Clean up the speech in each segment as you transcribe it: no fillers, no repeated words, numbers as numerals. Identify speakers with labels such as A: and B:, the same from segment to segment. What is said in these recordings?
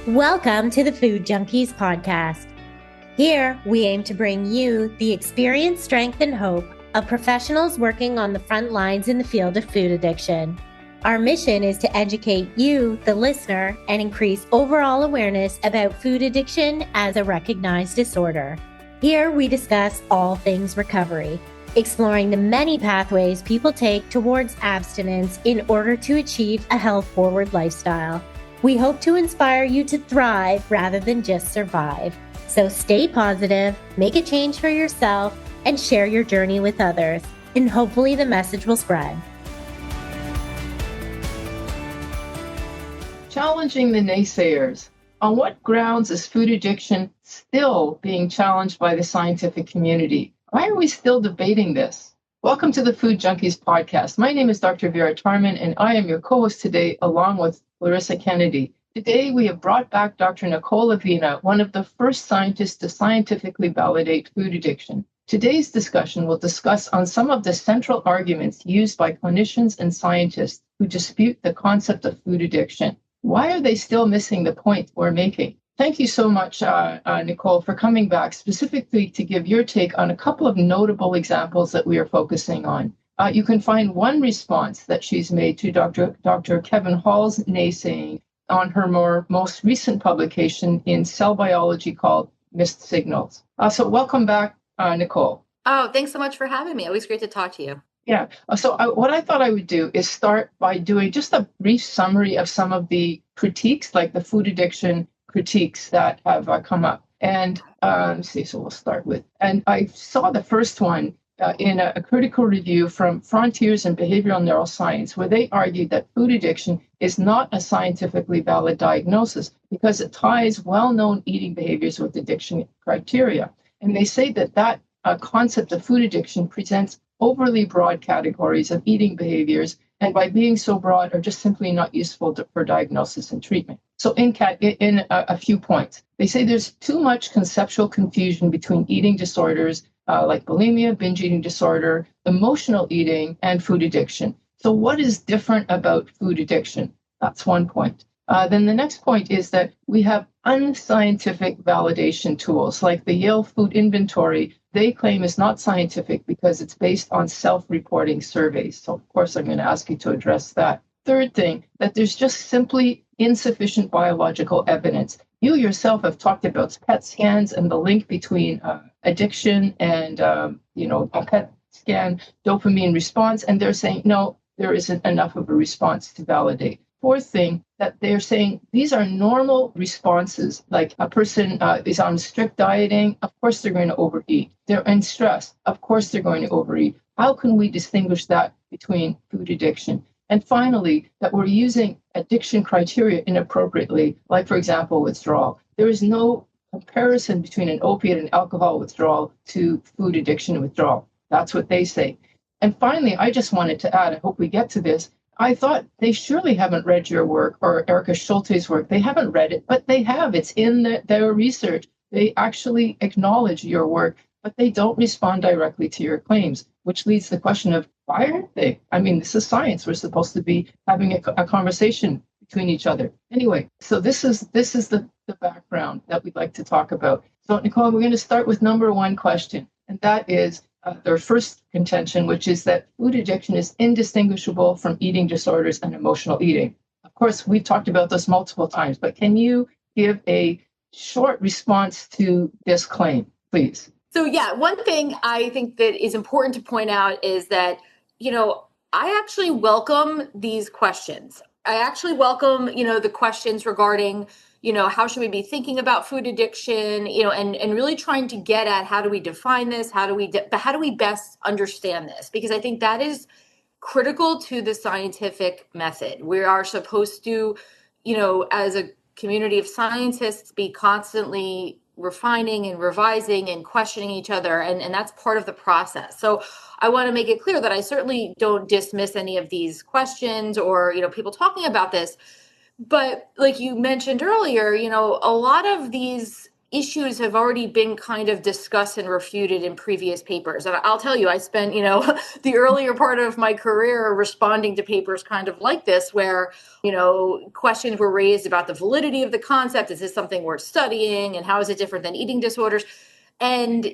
A: Welcome to the Food Junkies Podcast. Here, we aim to bring you the experience, strength, and hope of professionals working on the front lines in the field of food addiction. Our mission is to educate you, the listener, and increase overall awareness about food addiction as a recognized disorder. Here, we discuss all things recovery, exploring the many pathways people take towards abstinence in order to achieve a health-forward lifestyle. We hope to inspire you to thrive rather than just survive. So stay positive, make a change for yourself, and share your journey with others. And hopefully the message will spread.
B: Challenging the naysayers. On what grounds is food addiction still being challenged by the scientific community? Why are we still debating this? Welcome to the Food Junkies Podcast. My name is Dr. Vera Tarman, and I am your co-host today, along with Clarissa Kennedy. Today, we have brought back Dr. Nicole Avena, one of the first scientists to scientifically validate food addiction. Today's discussion will discuss on some of the central arguments used by clinicians and scientists who dispute the concept of food addiction. Why are they still missing the point we're making? Thank you so much, Nicole, for coming back specifically to give your take on a couple of notable examples that we are focusing on. You can find one response that she's made to Dr. Kevin Hall's naysaying on her most recent publication in Cell Biology called Missed Signals. So welcome back, Nicole.
C: Oh, thanks so much for having me. Always great to talk to you.
B: Yeah. What I thought I would do is start by doing just a brief summary of some of the critiques, like the food addiction critiques that have come up. And so we'll start with, and I saw the first one in a critical review from Frontiers in Behavioral Neuroscience, where they argued that food addiction is not a scientifically valid diagnosis because it ties well-known eating behaviors with addiction criteria. And they say that concept of food addiction presents overly broad categories of eating behaviors, and by being so broad are just simply not useful for diagnosis and treatment. So in a few points, they say there's too much conceptual confusion between eating disorders like bulimia, binge eating disorder, emotional eating, and food addiction. So what is different about food addiction? That's one point. Then the next point is that we have unscientific validation tools like the Yale Food Inventory. They claim is not scientific because it's based on self-reporting surveys. So of course, I'm going to ask you to address that. Third thing, that there's just simply insufficient biological evidence. You yourself have talked about PET scans and the link between addiction and, a PET scan dopamine response. And they're saying, no, there isn't enough of a response to validate. Fourth thing, that they're saying these are normal responses. Like a person is on strict dieting, of course they're going to overeat. They're in stress, of course they're going to overeat. How can we distinguish that between food addiction? And finally, that we're using addiction criteria inappropriately, like, for example, withdrawal. There is no comparison between an opiate and alcohol withdrawal to food addiction withdrawal. That's what they say. And finally, I just wanted to add, I hope we get to this, I thought they surely haven't read your work or Erica Schulte's work. They haven't read it, but they have. It's in their research. They actually acknowledge your work, but they don't respond directly to your claims, which leads to the question of why aren't they? I mean, this is science. We're supposed to be having a conversation between each other. Anyway, so this is the background that we'd like to talk about. So, Nicole, we're going to start with number one question, and that is their first contention, which is that food addiction is indistinguishable from eating disorders and emotional eating. Of course, we've talked about this multiple times, but can you give a short response to this claim, please?
C: So yeah, one thing I think that is important to point out is that, I actually welcome these questions. I actually welcome, the questions regarding, how should we be thinking about food addiction, and really trying to get at how do we define this? How do we best understand this? Because I think that is critical to the scientific method. We are supposed to, as a community of scientists, be constantly refining and revising and questioning each other. And that's part of the process. So I want to make it clear that I certainly don't dismiss any of these questions or, people talking about this. But like you mentioned earlier, a lot of these issues have already been kind of discussed and refuted in previous papers. And I'll tell you, I spent, the earlier part of my career responding to papers kind of like this, where, questions were raised about the validity of the concept. Is this something worth studying? And how is it different than eating disorders? And,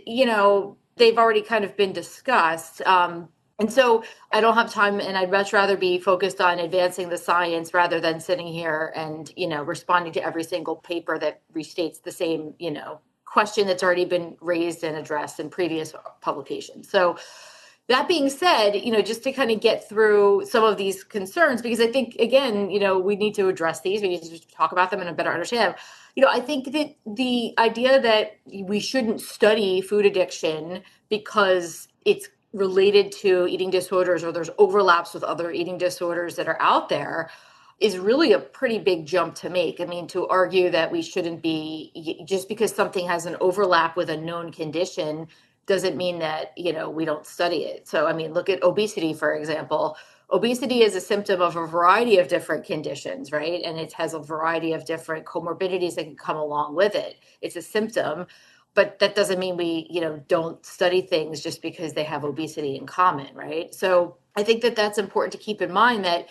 C: they've already kind of been discussed. And so I don't have time, and I'd much rather be focused on advancing the science rather than sitting here and, responding to every single paper that restates the same, question that's already been raised and addressed in previous publications. So that being said, just to kind of get through some of these concerns, because I think, again, we need to address these. We need to talk about them and better understand them. I think that the idea that we shouldn't study food addiction because it's related to eating disorders or there's overlaps with other eating disorders that are out there is really a pretty big jump to make. I mean, to argue that we shouldn't be, just because something has an overlap with a known condition doesn't mean that, we don't study it. So, I mean, look at obesity, for example. Obesity is a symptom of a variety of different conditions, right? And it has a variety of different comorbidities that can come along with it. It's a symptom. But that doesn't mean we, don't study things just because they have obesity in common, right? So I think that that's important to keep in mind that,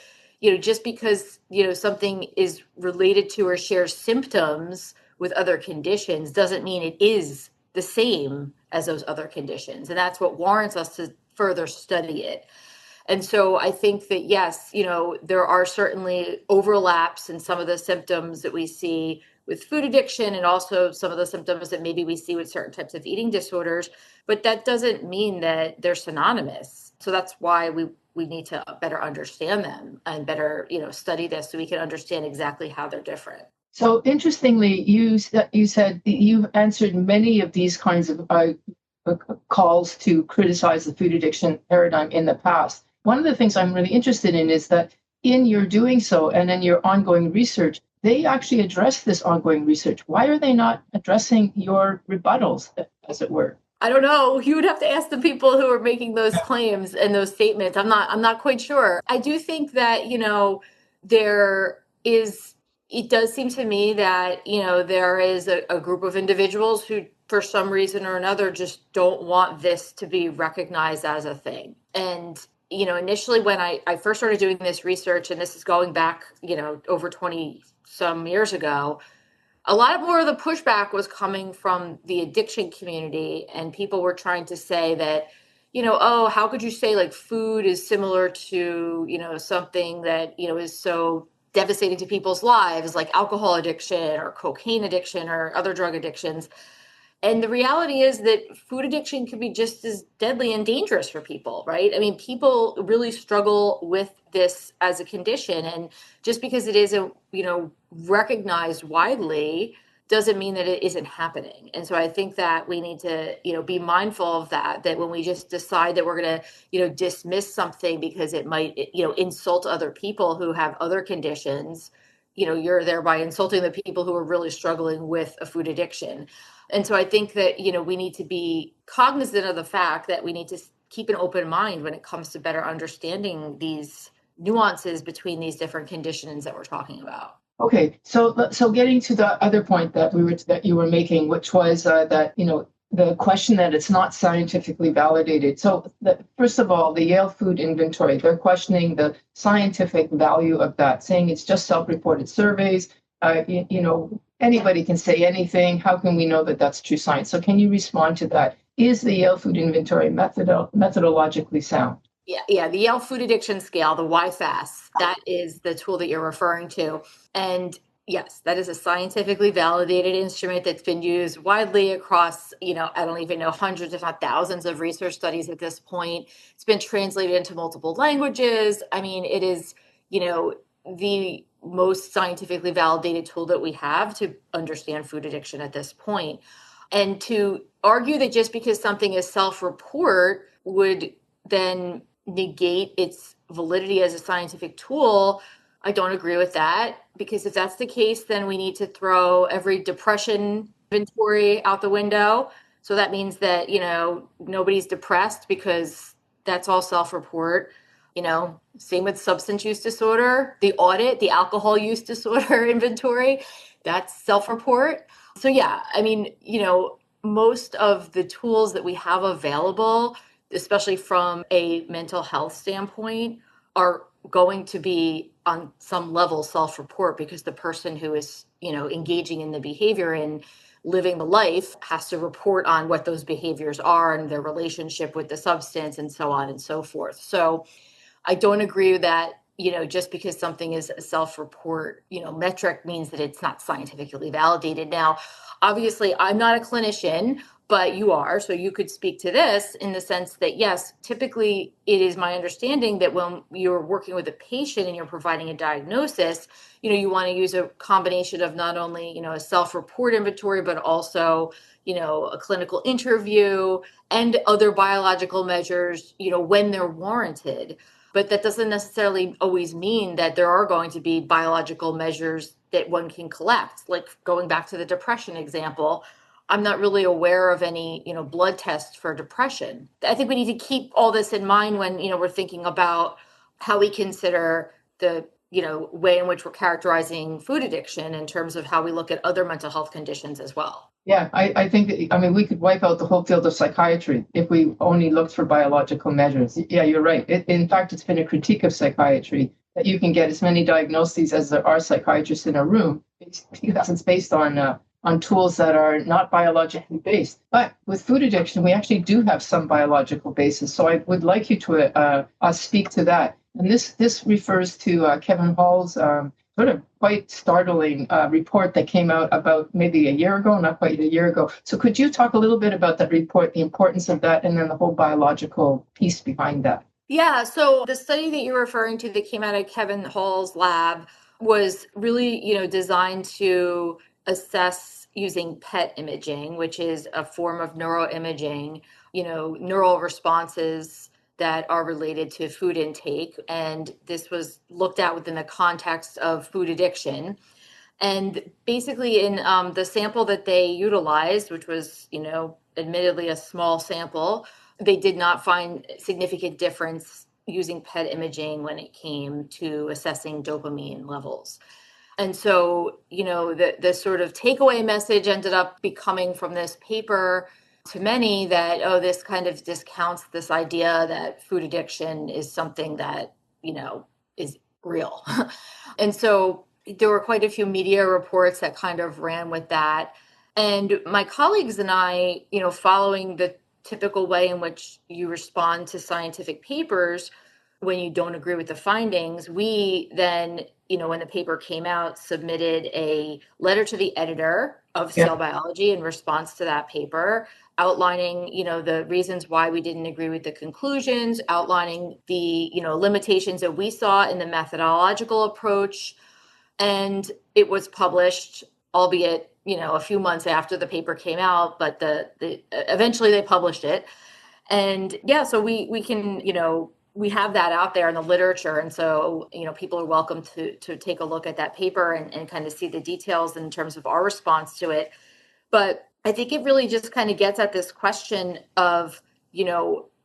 C: just because, something is related to or shares symptoms with other conditions doesn't mean it is the same as those other conditions. And that's what warrants us to further study it. And so I think that, yes, there are certainly overlaps in some of the symptoms that we see with food addiction and also some of the symptoms that maybe we see with certain types of eating disorders, but that doesn't mean that they're synonymous. So that's why we need to better understand them and better, study this so we can understand exactly how they're different.
B: So interestingly, you said that you've answered many of these kinds of calls to criticize the food addiction paradigm in the past. One of the things I'm really interested in is that in your doing so and in your ongoing research, they actually address this ongoing research. Why are they not addressing your rebuttals, as it were?
C: I don't know. You would have to ask the people who are making those claims and those statements. I'm not quite sure. I do think that, it does seem to me that, there is a group of individuals who, for some reason or another, just don't want this to be recognized as a thing. And, initially when I first started doing this research, and this is going back, over 20 some years ago, a lot more of the pushback was coming from the addiction community, and people were trying to say that, oh, how could you say like food is similar to, something that, is so devastating to people's lives, like alcohol addiction or cocaine addiction or other drug addictions. And the reality is that food addiction can be just as deadly and dangerous for people, right? I mean, people really struggle with this as a condition. And just because it isn't, recognized widely doesn't mean that it isn't happening. And so I think that we need to, be mindful of that when we just decide that we're going to, dismiss something because it might, insult other people who have other conditions, you're thereby insulting the people who are really struggling with a food addiction. And so I think that, we need to be cognizant of the fact that we need to keep an open mind when it comes to better understanding these nuances between these different conditions that we're talking about.
B: Okay, so getting to the other point that you were making, which was that the question that it's not scientifically validated. So first of all, the Yale Food Inventory, they're questioning the scientific value of that, saying it's just self-reported surveys. Anybody can say anything. How can we know that that's true science? So can you respond to that? Is the Yale Food Inventory methodologically sound?
C: Yeah. The Yale Food Addiction Scale, the YFAS, that is the tool that you're referring to. And yes, that is a scientifically validated instrument that's been used widely across, I don't even know, hundreds, if not thousands of research studies at this point. It's been translated into multiple languages. I mean, it is, the most scientifically validated tool that we have to understand food addiction at this point. And to argue that just because something is self-report would then negate its validity as a scientific tool, I don't agree with that, because if that's the case, then we need to throw every depression inventory out the window. So that means that, nobody's depressed because that's all self-report. Same with substance use disorder, the alcohol use disorder inventory, that's self-report. So yeah, I mean, most of the tools that we have available, especially from a mental health standpoint, are going to be on some level self-report, because the person who is, engaging in the behavior and living the life has to report on what those behaviors are and their relationship with the substance and so on and so forth. So I don't agree that, just because something is a self-report, metric means that it's not scientifically validated. Now, obviously, I'm not a clinician, but you are. So you could speak to this in the sense that, yes, typically it is my understanding that when you're working with a patient and you're providing a diagnosis, you want to use a combination of not only, a self-report inventory, but also, a clinical interview and other biological measures, when they're warranted. But that doesn't necessarily always mean that there are going to be biological measures that one can collect. Like going back to the depression example, I'm not really aware of any, blood tests for depression. I think we need to keep all this in mind when, we're thinking about how we consider the, way in which we're characterizing food addiction in terms of how we look at other mental health conditions as well.
B: Yeah, I think that, we could wipe out the whole field of psychiatry if we only looked for biological measures. Yeah, you're right. In fact, it's been a critique of psychiatry that you can get as many diagnoses as there are psychiatrists in a room, because it's based on tools that are not biologically based. But with food addiction, we actually do have some biological basis. So I would like you to speak to that. And this refers to Kevin Hall's sort of quite startling report that came out about maybe a year ago, not quite a year ago. So could you talk a little bit about that report, the importance of that, and then the whole biological piece behind that?
C: Yeah, so the study that you're referring to that came out of Kevin Hall's lab was really, designed to assess using PET imaging, which is a form of neuroimaging, neural responses that are related to food intake. And this was looked at within the context of food addiction. And basically in the sample that they utilized, which was, admittedly a small sample, they did not find significant difference using PET imaging when it came to assessing dopamine levels. And so, the sort of takeaway message ended up becoming from this paper to many that, this kind of discounts this idea that food addiction is something that, is real. And so there were quite a few media reports that kind of ran with that. And my colleagues and I, following the typical way in which you respond to scientific papers when you don't agree with the findings, we then, when the paper came out, submitted a letter to the editor of Cell Biology in response to that paper, outlining, the reasons why we didn't agree with the conclusions, outlining the, limitations that we saw in the methodological approach. And it was published, albeit, a few months after the paper came out, but eventually they published it. And yeah, so we can, we have that out there in the literature. And so, people are welcome to take a look at that paper and kind of see the details in terms of our response to it. But I think it really just kind of gets at this question of,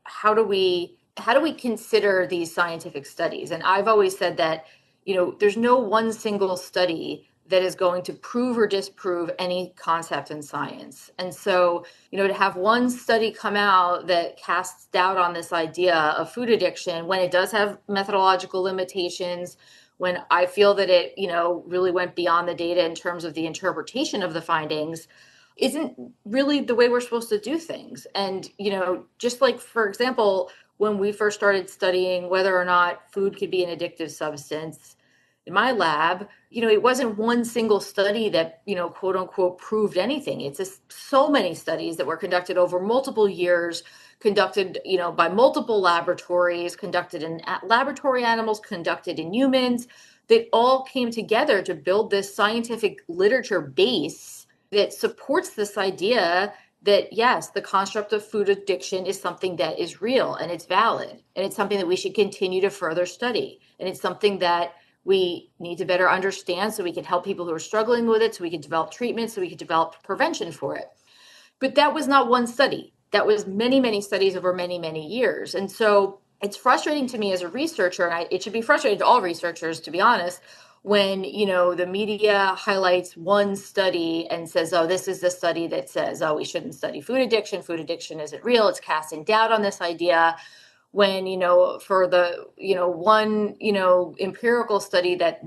C: how do we consider these scientific studies? And I've always said that, there's no one single study that is going to prove or disprove any concept in science. And so, to have one study come out that casts doubt on this idea of food addiction when it does have methodological limitations, when I feel that it, really went beyond the data in terms of the interpretation of the findings, isn't really the way we're supposed to do things. And, just like, for example, when we first started studying whether or not food could be an addictive substance, in my lab, it wasn't one single study that, quote unquote, proved anything. It's just so many studies that were conducted over multiple years, conducted, by multiple laboratories, conducted in laboratory animals, conducted in humans, that all came together to build this scientific literature base that supports this idea that, yes, the construct of food addiction is something that is real and it's valid. And it's something that we should continue to further study. And it's something that we need to better understand so we can help people who are struggling with it, so we can develop treatment, so we can develop prevention for it. But that was not one study. That was many, many studies over many, many years. And so it's frustrating to me as a researcher, and it should be frustrating to all researchers, to be honest, when, the media highlights one study and says, oh, this is the study that says, oh, we shouldn't study food addiction. Food addiction isn't real. It's casting doubt on this idea. When, for the, one, empirical study that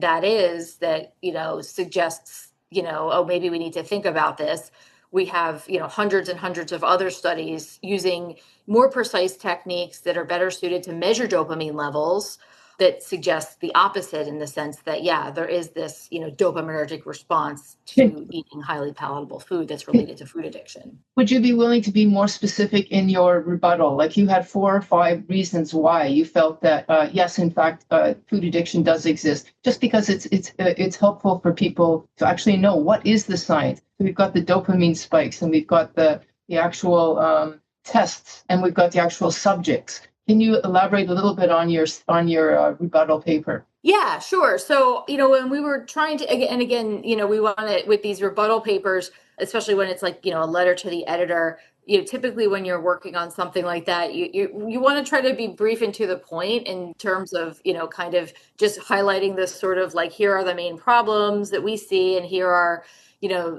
C: suggests, oh, maybe we need to think about this. We have, hundreds and hundreds of other studies using more precise techniques that are better suited to measure dopamine levels that suggests the opposite, in the sense that, there is this, dopaminergic response to eating highly palatable food that's related to food addiction.
B: Would you be willing to be more specific in your rebuttal? Like, you had 4 or 5 reasons why you felt that, yes, in fact, food addiction does exist, just because it's helpful for people to actually know what is the science. So we've got the dopamine spikes, and we've got the actual tests, and we've got the actual subjects. Can you elaborate a little bit on your rebuttal paper?
C: Yeah, sure. So, when we were trying to, again, we want to, with these rebuttal papers, especially when it's like, a letter to the editor, typically when you're working on something like that, you want to try to be brief and to the point in terms of, kind of just highlighting this sort of like, here are the main problems that we see, and here are,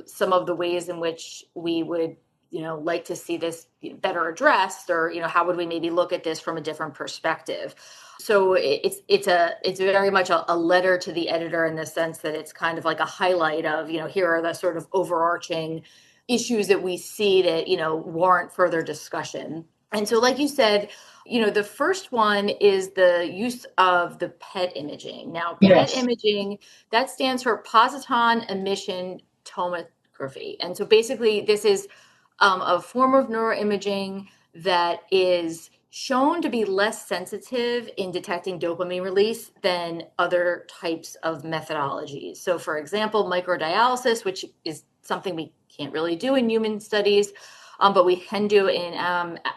C: some of the ways in which we would like to see this better addressed, or, how would we maybe look at this from a different perspective? So it's very much a letter to the editor, in the sense that it's kind of like a highlight of, here are the sort of overarching issues that we see that, warrant further discussion. And so, like you said, the first one is the use of the PET imaging. Now, PET imaging, that stands for positron emission tomography. And so basically this is a form of neuroimaging that is shown to be less sensitive in detecting dopamine release than other types of methodologies. So, for example, microdialysis, which is something we can't really do in human studies, but we can do in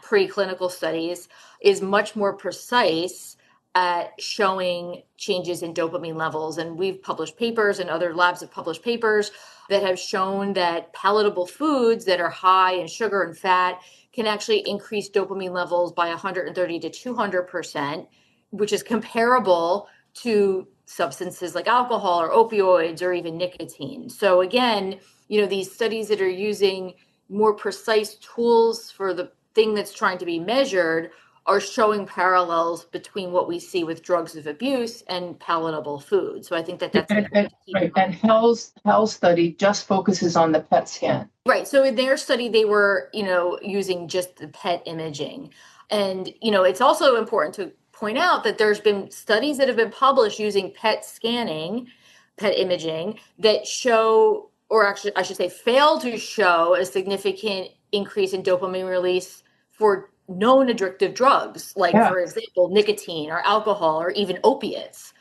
C: preclinical studies, is much more precise at showing changes in dopamine levels. And we've published papers, and other labs have published papers that have shown that palatable foods that are high in sugar and fat can actually increase dopamine levels by 130 to 200%, which is comparable to substances like alcohol or opioids or even nicotine. So again, these studies that are using more precise tools for the thing that's trying to be measured are showing parallels between what we see with drugs of abuse and palatable food. So I think that's
B: right. And Hell's study just focuses on the PET scan.
C: Right. So in their study, they were, using just the PET imaging. And, it's also important to point out that there's been studies that have been published using PET imaging, that show, or actually I should say fail to show, a significant increase in dopamine release for known addictive drugs, like, for example, nicotine or alcohol or even opiates.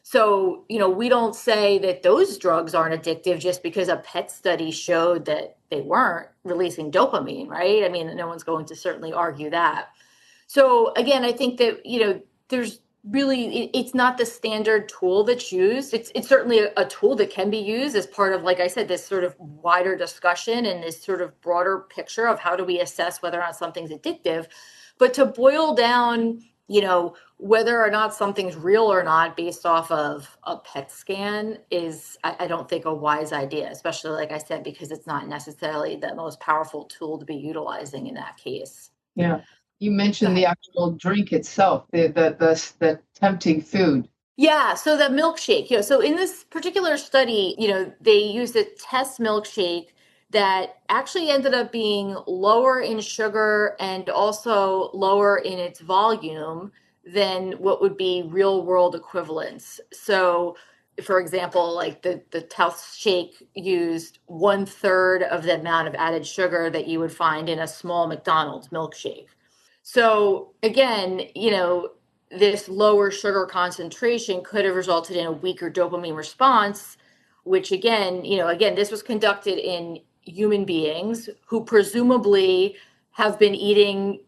C: So, we don't say that those drugs aren't addictive just because a PET study showed that they weren't releasing dopamine, right? I mean, no one's going to certainly argue that. So again, I think that, there's really, it's not the standard tool that's used. It's certainly a tool that can be used as part of, like I said, this sort of wider discussion and this sort of broader picture of how do we assess whether or not something's addictive. But to boil down, whether or not something's real or not based off of a PET scan is, I don't think, a wise idea, especially, like I said, because it's not necessarily the most powerful tool to be utilizing in that case.
B: Yeah. You mentioned the actual drink itself, the tempting food.
C: Yeah, so the milkshake, so in this particular study, they used a test milkshake that actually ended up being lower in sugar and also lower in its volume than what would be real world equivalents. So, for example, like the test shake used 1/3 of the amount of added sugar that you would find in a small McDonald's milkshake. So again, this lower sugar concentration could have resulted in a weaker dopamine response, which again, this was conducted in human beings who presumably have been eating,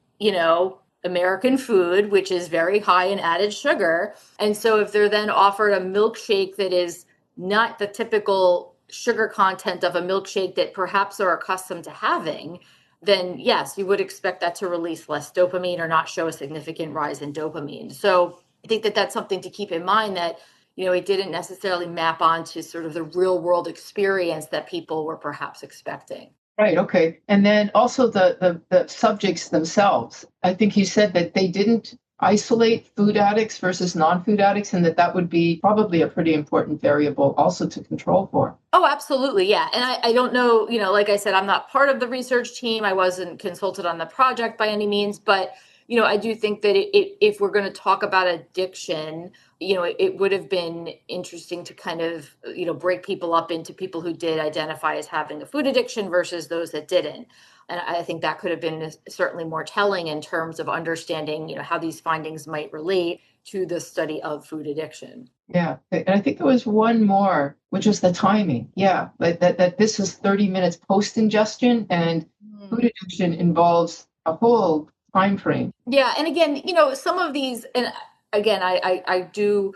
C: American food, which is very high in added sugar. And so if they're then offered a milkshake that is not the typical sugar content of a milkshake that perhaps they're accustomed to having, then yes, you would expect that to release less dopamine or not show a significant rise in dopamine. So I think that that's something to keep in mind, that, it didn't necessarily map onto sort of the real world experience that people were perhaps expecting.
B: Right. Okay. And then also the subjects themselves. I think you said that they didn't isolate food addicts versus non-food addicts, and that would be probably a pretty important variable also to control for.
C: Oh, absolutely. Yeah. And I don't know, like I said, I'm not part of the research team. I wasn't consulted on the project by any means, but I do think that if we're going to talk about addiction, it would have been interesting to kind of, break people up into people who did identify as having a food addiction versus those that didn't. And I think that could have been certainly more telling in terms of understanding, how these findings might relate to the study of food addiction.
B: Yeah. And I think there was one more, which was the timing. Yeah. That this is 30 minutes post-ingestion, and food addiction involves a whole time frame.
C: Yeah. And again, some of these, and again, I do,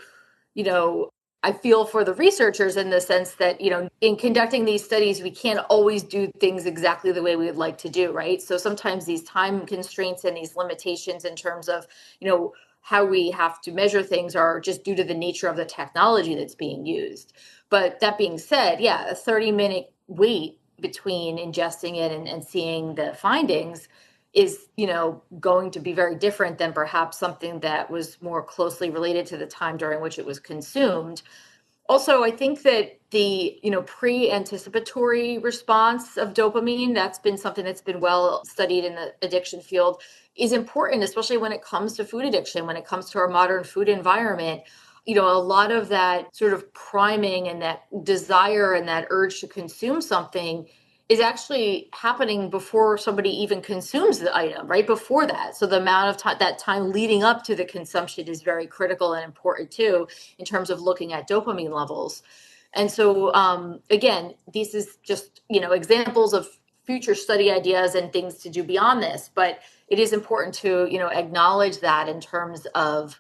C: I feel for the researchers in the sense that, in conducting these studies, we can't always do things exactly the way we would like to do, right? So sometimes these time constraints and these limitations in terms of, how we have to measure things are just due to the nature of the technology that's being used. But that being said, yeah, a 30-minute wait between ingesting it and seeing the findings is, going to be very different than perhaps something that was more closely related to the time during which it was consumed. Also, I think that the, pre-anticipatory response of dopamine, that's been something that's been well studied in the addiction field, is important, especially when it comes to food addiction, when it comes to our modern food environment. A lot of that sort of priming and that desire and that urge to consume something is actually happening before somebody even consumes the item, right before that. So the amount of time, that time leading up to the consumption is very critical and important too, in terms of looking at dopamine levels. And so, again, this is just, examples of future study ideas and things to do beyond this, but it is important to, acknowledge that in terms of,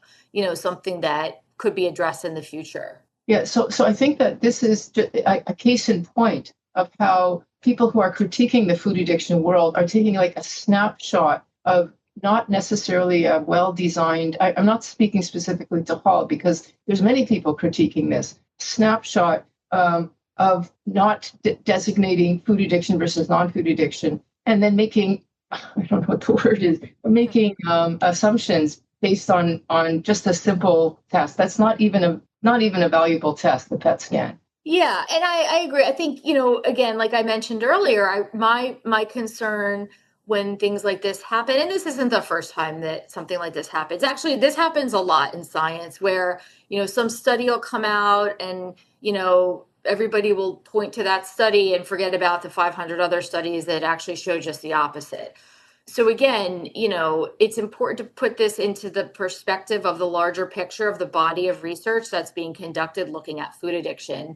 C: something that could be addressed in the future.
B: Yeah. So I think that this is just a case in point of how people who are critiquing the food addiction world are taking like a snapshot of not necessarily a well-designed, I'm not speaking specifically to Hall because there's many people critiquing this snapshot of not designating food addiction versus non-food addiction, and then making, I don't know what the word is, making assumptions based on just a simple test. That's not even a valuable test, the PET scan.
C: Yeah, and I agree. I think, again, like I mentioned earlier, my concern when things like this happen, and this isn't the first time that something like this happens. Actually, this happens a lot in science where, some study will come out and, everybody will point to that study and forget about the 500 other studies that actually show just the opposite. So again, it's important to put this into the perspective of the larger picture of the body of research that's being conducted looking at food addiction.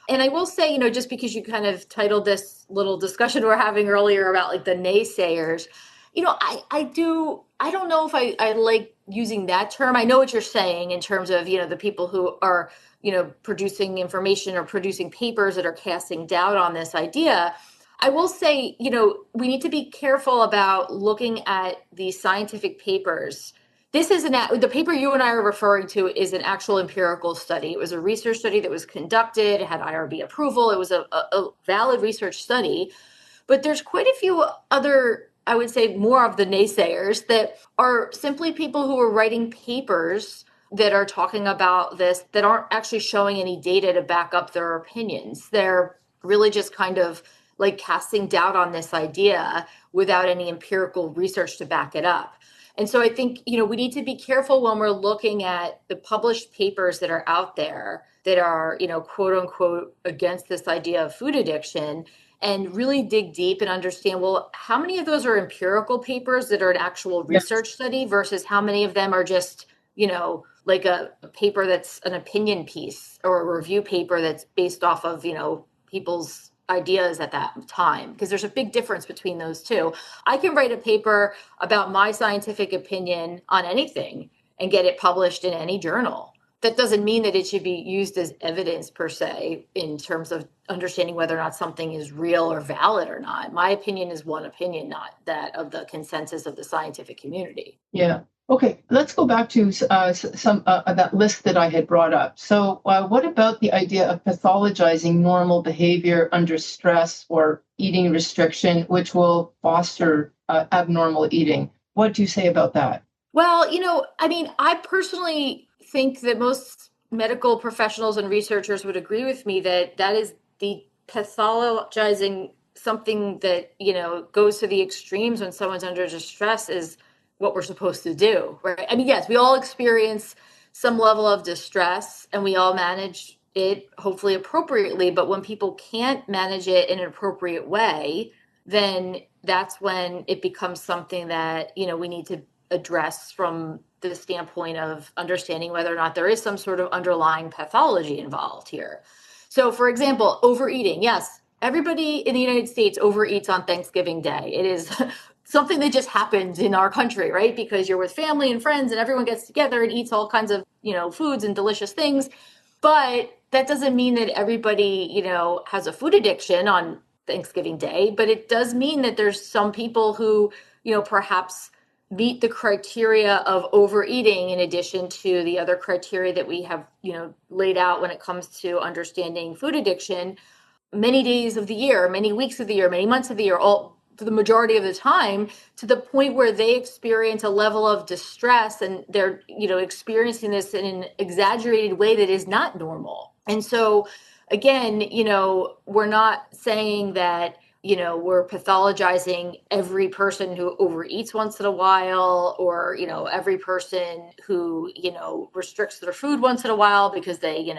C: And I will say, just because you kind of titled this little discussion we're having earlier about like the naysayers, I don't know if I like using that term. I know what you're saying in terms of, the people who are, producing information or producing papers that are casting doubt on this idea. I will say, we need to be careful about looking at these scientific papers. This is the paper you and I are referring to is an actual empirical study. It was a research study that was conducted. It had IRB approval. It was a valid research study. But there's quite a few other, I would say, more of the naysayers that are simply people who are writing papers that are talking about this that aren't actually showing any data to back up their opinions. They're really just kind of like casting doubt on this idea without any empirical research to back it up. And so I think, we need to be careful when we're looking at the published papers that are out there that are, quote unquote, against this idea of food addiction, and really dig deep and understand, well, how many of those are empirical papers that are an actual research study versus how many of them are just, like a paper that's an opinion piece or a review paper that's based off of, people's ideas at that time, because there's a big difference between those two. I can write a paper about my scientific opinion on anything and get it published in any journal. That doesn't mean that it should be used as evidence per se in terms of understanding whether or not something is real or valid or not. My opinion is one opinion, not that of the consensus of the scientific community.
B: Yeah. Okay, let's go back to some that list that I had brought up. So, what about the idea of pathologizing normal behavior under stress or eating restriction, which will foster abnormal eating? What do you say about that?
C: Well, I mean, I personally think that most medical professionals and researchers would agree with me that that is the pathologizing something that, goes to the extremes when someone's under distress is what we're supposed to do, right? I mean, yes, we all experience some level of distress and we all manage it hopefully appropriately. But when people can't manage it in an appropriate way, then that's when it becomes something that, we need to address from the standpoint of understanding whether or not there is some sort of underlying pathology involved here. So, for example, overeating. Yes, everybody in the United States overeats on Thanksgiving Day. It is something that just happens in our country, right? Because you're with family and friends and everyone gets together and eats all kinds of, foods and delicious things. But that doesn't mean that everybody, has a food addiction on Thanksgiving Day. But it does mean that there's some people who, perhaps meet the criteria of overeating in addition to the other criteria that we have, laid out when it comes to understanding food addiction many days of the year, many weeks of the year, many months of the year, all for the majority of the time, to the point where they experience a level of distress and they're, experiencing this in an exaggerated way that is not normal. And so again, we're not saying that we're pathologizing every person who overeats once in a while or, every person who, restricts their food once in a while because they,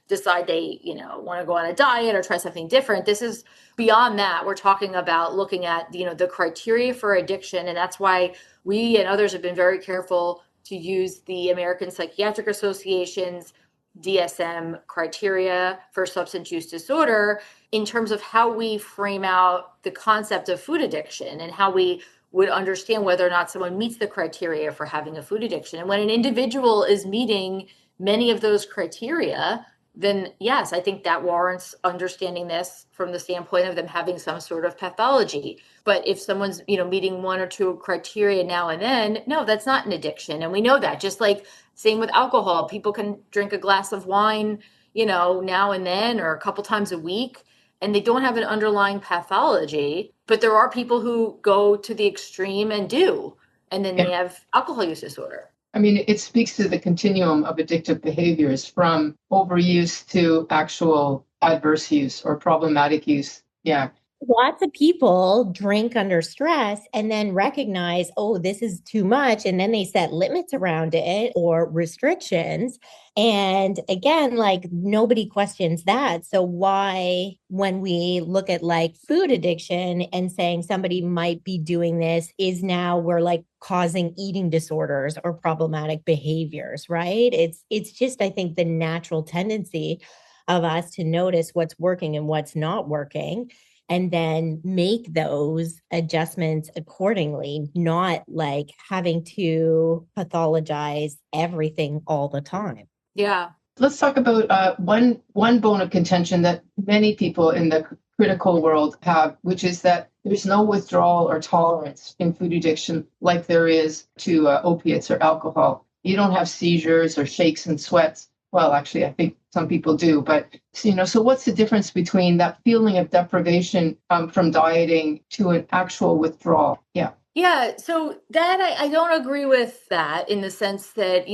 C: decide they, want to go on a diet or try something different. This is beyond that. We're talking about looking at, the criteria for addiction. And that's why we and others have been very careful to use the American Psychiatric Association's DSM criteria for substance use disorder in terms of how we frame out the concept of food addiction and how we would understand whether or not someone meets the criteria for having a food addiction. And when an individual is meeting many of those criteria, then yes, I think that warrants understanding this from the standpoint of them having some sort of pathology. But if someone's, meeting one or two criteria now and then, no, that's not an addiction. And we know that. Just like same with alcohol, people can drink a glass of wine, now and then or a couple times a week, and they don't have an underlying pathology. But there are people who go to the extreme and do, and then they have alcohol use disorder.
B: I mean, it speaks to the continuum of addictive behaviors from overuse to actual adverse use or problematic use. Yeah.
A: Lots of people drink under stress and then recognize, oh, this is too much. And then they set limits around it or restrictions. And again, like nobody questions that. So why, when we look at like food addiction and saying somebody might be doing this, is now we're like causing eating disorders or problematic behaviors, right? It's just, I think, the natural tendency of us to notice what's working and what's not working, and then make those adjustments accordingly, not like having to pathologize everything all the time.
C: Yeah.
B: Let's talk about one bone of contention that many people in the critical world have, which is that there's no withdrawal or tolerance in food addiction like there is to opiates or alcohol. You don't have seizures or shakes and sweats. Well, actually, I think some people do, but so what's the difference between that feeling of deprivation from dieting to an actual withdrawal? Yeah.
C: Yeah. So that I don't agree with that in the sense that,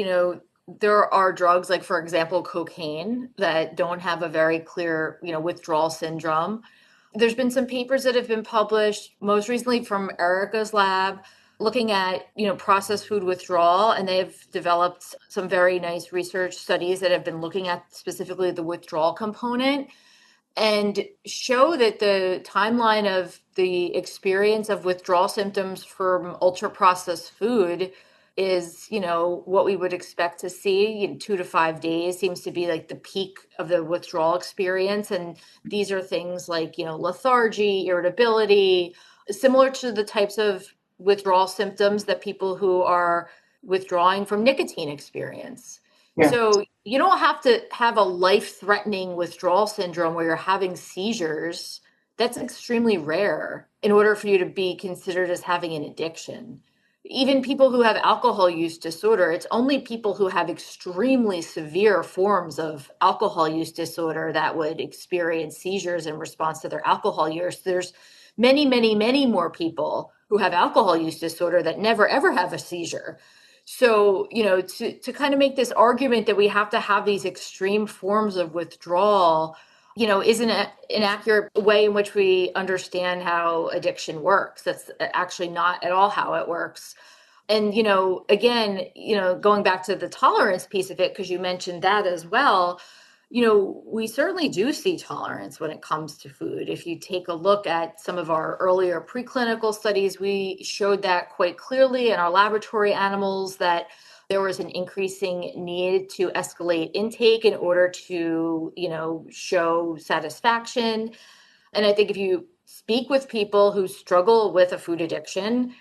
C: there are drugs like, for example, cocaine that don't have a very clear, withdrawal syndrome. There's been some papers that have been published, most recently from Erica's lab, looking at, processed food withdrawal, and they've developed some very nice research studies that have been looking at specifically the withdrawal component and show that the timeline of the experience of withdrawal symptoms from ultra processed food is, what we would expect to see in 2 to 5 days seems to be like the peak of the withdrawal experience. And these are things like, lethargy, irritability, similar to the types of withdrawal symptoms that people who are withdrawing from nicotine experience. Yeah. So you don't have to have a life-threatening withdrawal syndrome where you're having seizures. That's extremely rare in order for you to be considered as having an addiction. even people who have alcohol use disorder, it's only people who have extremely severe forms of alcohol use disorder that would experience seizures in response to their alcohol use. There's many, many, many more people who have alcohol use disorder that never, ever have a seizure. So, to kind of make this argument that we have to have these extreme forms of withdrawal, isn't an accurate way in which we understand how addiction works. That's actually not at all how it works. And, again, going back to the tolerance piece of it, because you mentioned that as well, we certainly do see tolerance when it comes to food. If you take a look at some of our earlier preclinical studies, we showed that quite clearly in our laboratory animals that there was an increasing need to escalate intake in order to, show satisfaction. And I think if you speak with people who struggle with a food addiction,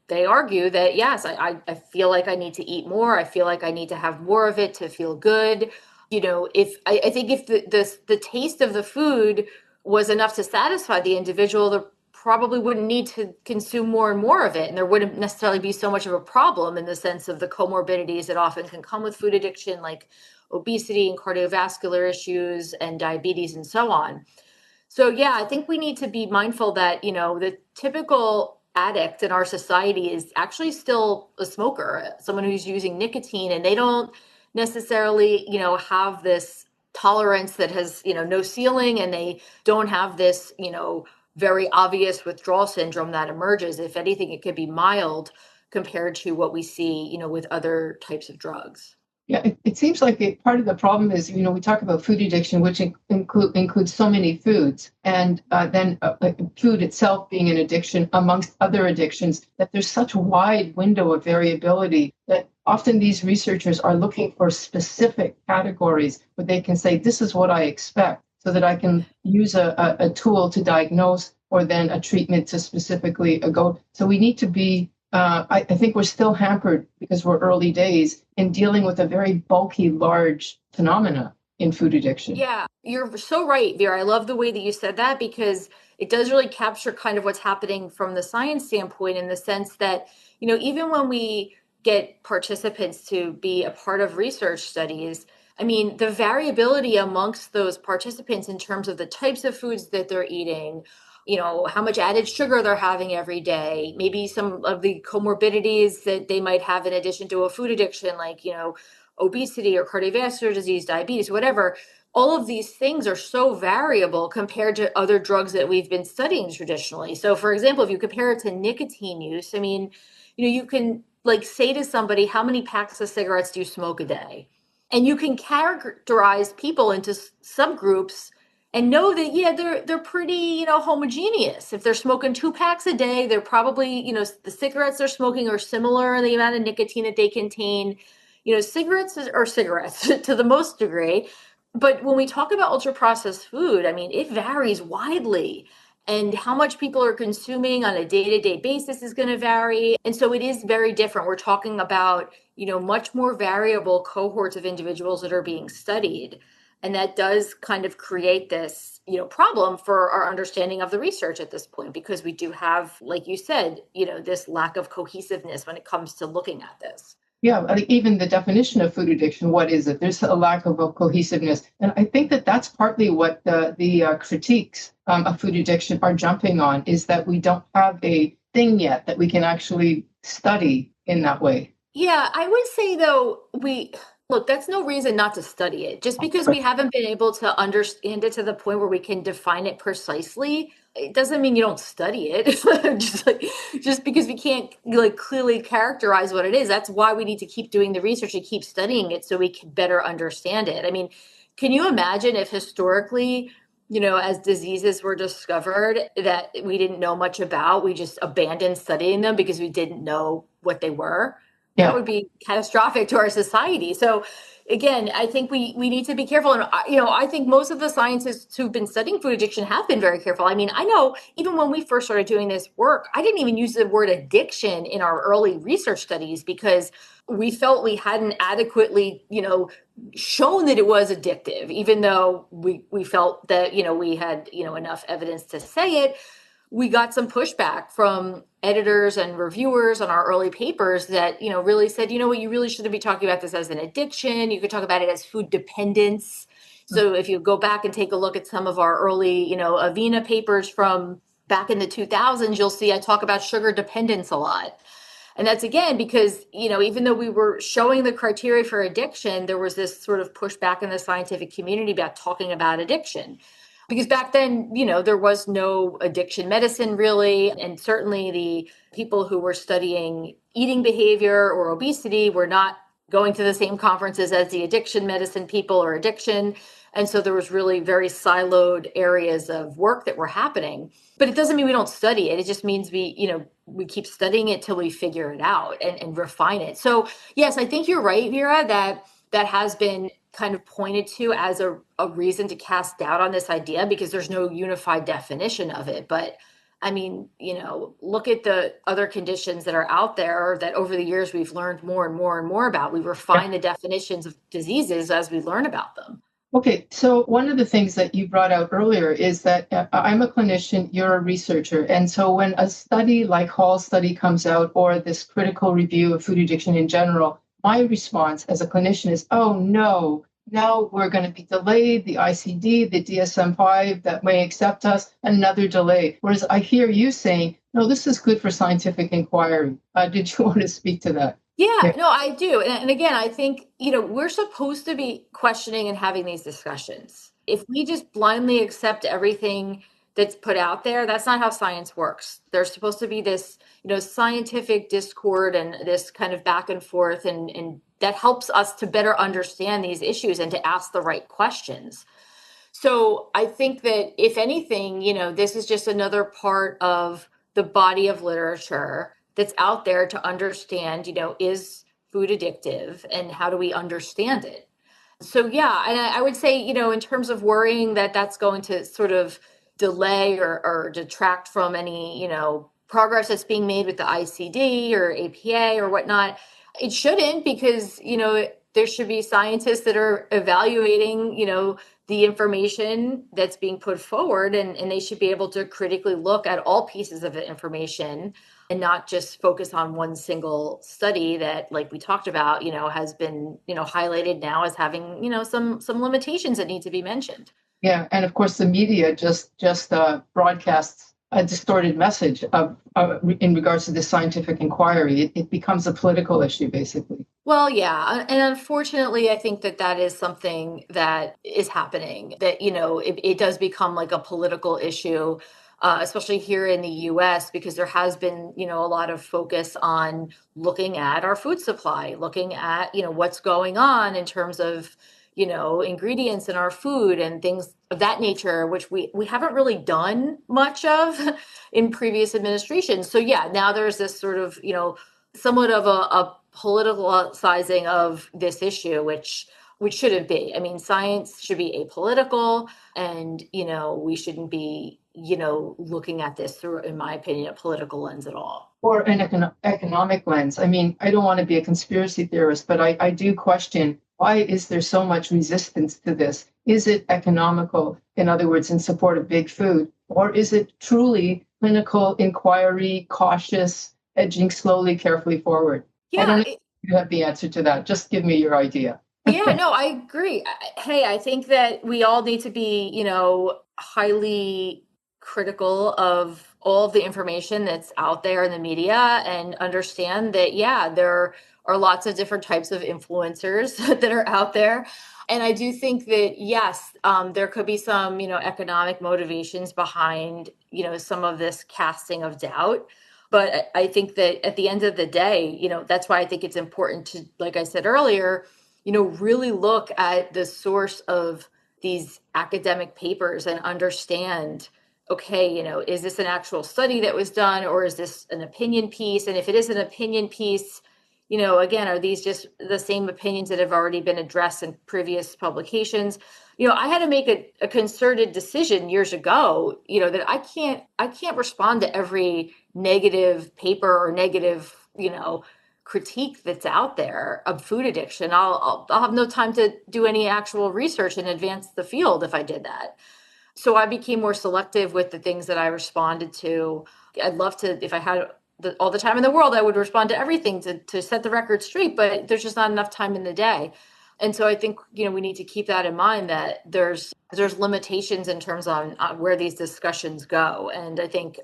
C: they argue that, yes, I feel like I need to eat more. I feel like I need to have more of it to feel good. If I think if the taste of the food was enough to satisfy the individual, there probably wouldn't need to consume more and more of it. And there wouldn't necessarily be so much of a problem in the sense of the comorbidities that often can come with food addiction, like obesity and cardiovascular issues and diabetes and so on. So, yeah, I think we need to be mindful that, the typical addict in our society is actually still a smoker, someone who's using nicotine, and they don't necessarily, have this tolerance that has, no ceiling, and they don't have this, very obvious withdrawal syndrome that emerges. If anything, it could be mild compared to what we see, with other types of drugs.
B: Yeah, it seems like part of the problem is, we talk about food addiction, which includes so many foods, and then food itself being an addiction amongst other addictions, that there's such a wide window of variability that often these researchers are looking for specific categories where they can say, this is what I expect, so that I can use a tool to diagnose or then a treatment to specifically go. So we need to be I think we're still hampered because we're early days in dealing with a very bulky, large phenomena in food addiction.
C: Yeah, you're so right, Vera. I love the way that you said that, because it does really capture kind of what's happening from the science standpoint, in the sense that, even when we get participants to be a part of research studies, I mean, the variability amongst those participants in terms of the types of foods that they're eating, how much added sugar they're having every day, maybe some of the comorbidities that they might have in addition to a food addiction, like, obesity or cardiovascular disease, diabetes, whatever. All of these things are so variable compared to other drugs that we've been studying traditionally. So, for example, if you compare it to nicotine use, I mean, you can say to somebody, how many packs of cigarettes do you smoke a day? And you can characterize people into subgroups and know that, yeah, they're pretty, homogeneous. If they're smoking 2 packs a day, they're probably, the cigarettes they're smoking are similar in the amount of nicotine that they contain. Cigarettes are cigarettes to the most degree. But when we talk about ultra-processed food, I mean, it varies widely. And how much people are consuming on a day-to-day basis is going to vary. And so it is very different. We're talking about, much more variable cohorts of individuals that are being studied. And that does kind of create this, problem for our understanding of the research at this point, because we do have, like you said, this lack of cohesiveness when it comes to looking at this.
B: Yeah, even the definition of food addiction, what is it? There's a lack of cohesiveness. And I think that that's partly what the critiques of food addiction are jumping on, is that we don't have a thing yet that we can actually study in that way.
C: Yeah, I would say, though, look, that's no reason not to study it. Just because we haven't been able to understand it to the point where we can define it precisely, it doesn't mean you don't study it. just because we can't clearly characterize what it is. That's why we need to keep doing the research and keep studying it so we can better understand it. I mean, can you imagine if historically, as diseases were discovered that we didn't know much about, we just abandoned studying them because we didn't know what they were?
B: Yeah.
C: That would be catastrophic to our society. So again, I think we need to be careful. And, I think most of the scientists who've been studying food addiction have been very careful. I mean, I know even when we first started doing this work, I didn't even use the word addiction in our early research studies because we felt we hadn't adequately, shown that it was addictive, even though we felt that, we had, enough evidence to say it. we got some pushback from editors and reviewers on our early papers that, really said, what, you really shouldn't be talking about this as an addiction. You could talk about it as food dependence. So if you go back and take a look at some of our early, Avena papers from back in the 2000s, you'll see I talk about sugar dependence a lot. And that's, again, because, even though we were showing the criteria for addiction, there was this sort of pushback in the scientific community about talking about addiction. Because back then, there was no addiction medicine really. And certainly the people who were studying eating behavior or obesity were not going to the same conferences as the addiction medicine people or addiction. And so there was really very siloed areas of work that were happening. But it doesn't mean we don't study it. It just means we keep studying it till we figure it out and refine it. So yes, I think you're right, Vera, that has been kind of pointed to as a reason to cast doubt on this idea because there's no unified definition of it. But I mean, look at the other conditions that are out there that over the years we've learned more and more and more about. We refine the definitions of diseases as we learn about them.
B: Okay, so one of the things that you brought out earlier is that I'm a clinician, you're a researcher. And so when a study like Hall's study comes out or this critical review of food addiction in general, my response as a clinician is, oh no, now we're going to be delayed, the ICD, the DSM-5 that may accept us, another delay. Whereas I hear you saying, no, this is good for scientific inquiry. Did you want to speak to that?
C: Yeah, no, I do. And again, I think, we're supposed to be questioning and having these discussions. If we just blindly accept everything that's put out there, that's not how science works. There's supposed to be this, scientific discord and this kind of back and forth, and that helps us to better understand these issues and to ask the right questions. So I think that if anything, this is just another part of the body of literature that's out there to understand, is food addictive and how do we understand it? So, yeah, and I would say, in terms of worrying that that's going to sort of delay or detract from any, progress that's being made with the ICD or APA or whatnot, it shouldn't because, there should be scientists that are evaluating, the information that's being put forward and they should be able to critically look at all pieces of the information and not just focus on one single study that, like we talked about, has been, highlighted now as having, some limitations that need to be mentioned.
B: Yeah, and of course the media just broadcasts a distorted message in regards to this scientific inquiry. It becomes a political issue, basically.
C: Well, yeah. And unfortunately, I think that is something that is happening, that, it does become like a political issue, especially here in the US, because there has been, a lot of focus on looking at our food supply, looking at, what's going on in terms of, ingredients in our food and things of that nature, which we haven't really done much of in previous administrations. So yeah, now there's this sort of, somewhat of a politicalizing of this issue, which shouldn't be. I mean, science should be apolitical and, we shouldn't be, looking at this through, in my opinion, a political lens at all.
B: Or an economic lens. I mean, I don't want to be a conspiracy theorist, but I do question, why is there so much resistance to this? Is it economical, in other words, in support of big food? Or is it truly clinical inquiry, cautious, edging slowly, carefully forward?
C: Yeah,
B: I don't know if you have the answer to that. Just give me your idea.
C: Yeah, no, I agree. Hey, I think that we all need to be, highly critical of all of the information that's out there in the media and understand that, yeah, there are lots of different types of influencers that are out there. And I do think that, yes, there could be some, economic motivations behind, some of this casting of doubt. But I think that at the end of the day, that's why I think it's important to, like I said earlier, really look at the source of these academic papers and understand, okay, is this an actual study that was done or is this an opinion piece? And if it is an opinion piece, again, are these just the same opinions that have already been addressed in previous publications? I had to make a concerted decision years ago, that I can't respond to every negative paper or negative, critique that's out there of food addiction. I'll have no time to do any actual research and advance the field if I did that. So I became more selective with the things that I responded to. I'd love to, if I had all the time in the world, I would respond to everything to set the record straight, but there's just not enough time in the day. And so I think, we need to keep that in mind, that there's limitations in terms on where these discussions go. And I think,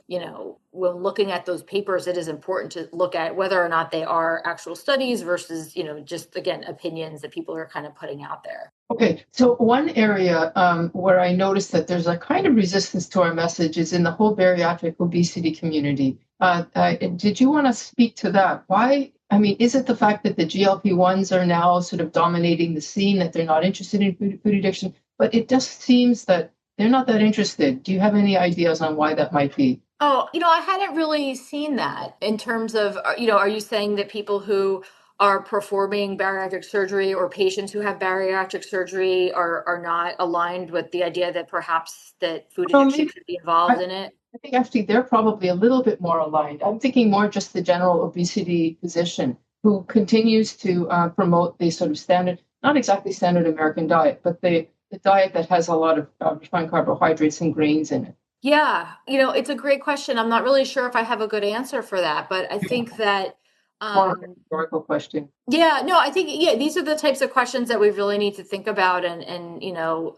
C: when looking at those papers, it is important to look at whether or not they are actual studies versus, just, again, opinions that people are kind of putting out there.
B: Okay, so one area where I noticed that there's a kind of resistance to our message is in the whole bariatric obesity community. Did you want to speak to that? Why? I mean, is it the fact that the GLP-1s are now sort of dominating the scene, that they're not interested in food addiction? But it just seems that they're not that interested. Do you have any ideas on why that might be?
C: Oh, I hadn't really seen that in terms of, are you saying that people who are performing bariatric surgery or patients who have bariatric surgery are not aligned with the idea that perhaps that food addiction could be involved in it?
B: I think actually they're probably a little bit more aligned. I'm thinking more just the general obesity physician who continues to promote the sort of standard, not exactly standard American diet, but the diet that has a lot of refined carbohydrates and grains in it.
C: Yeah, it's a great question. I'm not really sure if I have a good answer for that, but I think that
B: rhetorical question.
C: Yeah, no, I think, these are the types of questions that we really need to think about and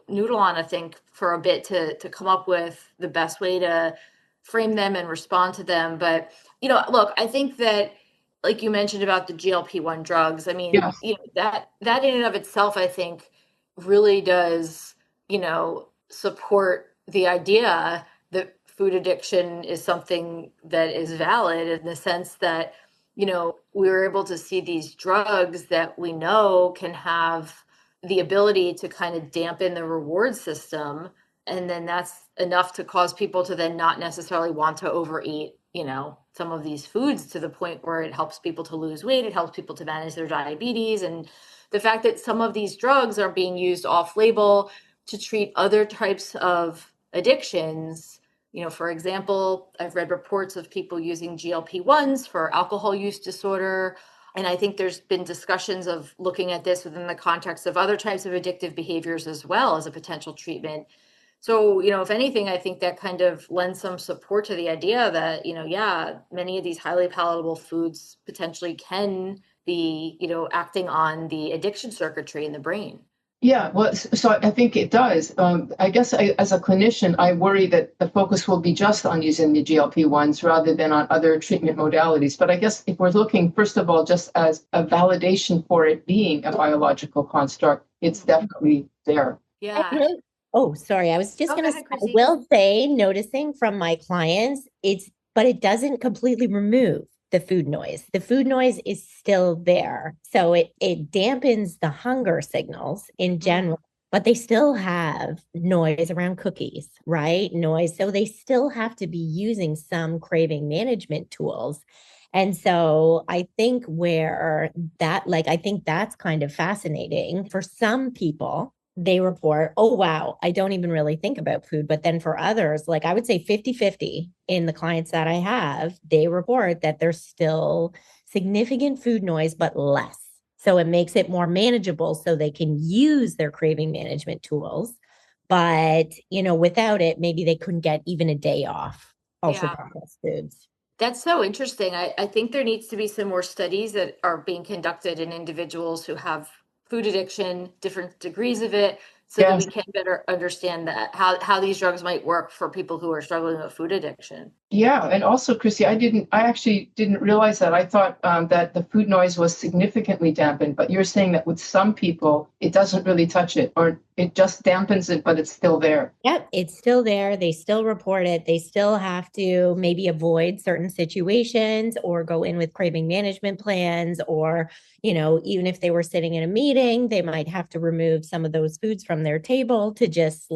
C: noodle on, I think, for a bit to come up with the best way to frame them and respond to them. But, look, I think that, like you mentioned about the GLP-1 drugs, I mean,
B: Yes.
C: That in and of itself, I think, really does, support the idea that food addiction is something that is valid in the sense that, we were able to see these drugs that we know can have the ability to kind of dampen the reward system. And then that's enough to cause people to then not necessarily want to overeat, some of these foods to the point where it helps people to lose weight. It helps people to manage their diabetes. And the fact that some of these drugs are being used off label to treat other types of addictions. For example, I've read reports of people using GLP-1s for alcohol use disorder. And I think there's been discussions of looking at this within the context of other types of addictive behaviors as well as a potential treatment. So, if anything, I think that kind of lends some support to the idea that, many of these highly palatable foods potentially can be, acting on the addiction circuitry in the brain.
B: Yeah, well, so I think it does. I guess as a clinician, I worry that the focus will be just on using the GLP-1s rather than on other treatment modalities. But I guess if we're looking, first of all, just as a validation for it being a biological construct, it's definitely there.
C: Yeah.
A: Oh, sorry. I was just going to say, I will say, noticing from my clients, but it doesn't completely remove the food noise. The food noise is still there. So it dampens the hunger signals in general, but they still have noise around cookies, right? Noise. So they still have to be using some craving management tools. And so I think I think that's kind of fascinating. For some people, they report, oh, wow, I don't even really think about food. But then for others, like I would say 50-50 in the clients that I have, they report that there's still significant food noise, but less. So it makes it more manageable so they can use their craving management tools. But, without it, maybe they couldn't get even a day off ultra-processed foods.
C: That's so interesting. I think there needs to be some more studies that are being conducted in individuals who have food addiction, different degrees of it, so that we can better understand that how these drugs might work for people who are struggling with food addiction.
B: Yeah, and also, Chrissy, I actually didn't realize that. I thought that the food noise was significantly dampened, but you're saying that with some people, it doesn't really touch it, or it just dampens it, but it's still there.
A: Yep, it's still there. They still report it. They still have to maybe avoid certain situations or go in with craving management plans, or, even if they were sitting in a meeting, they might have to remove some of those foods from their table to just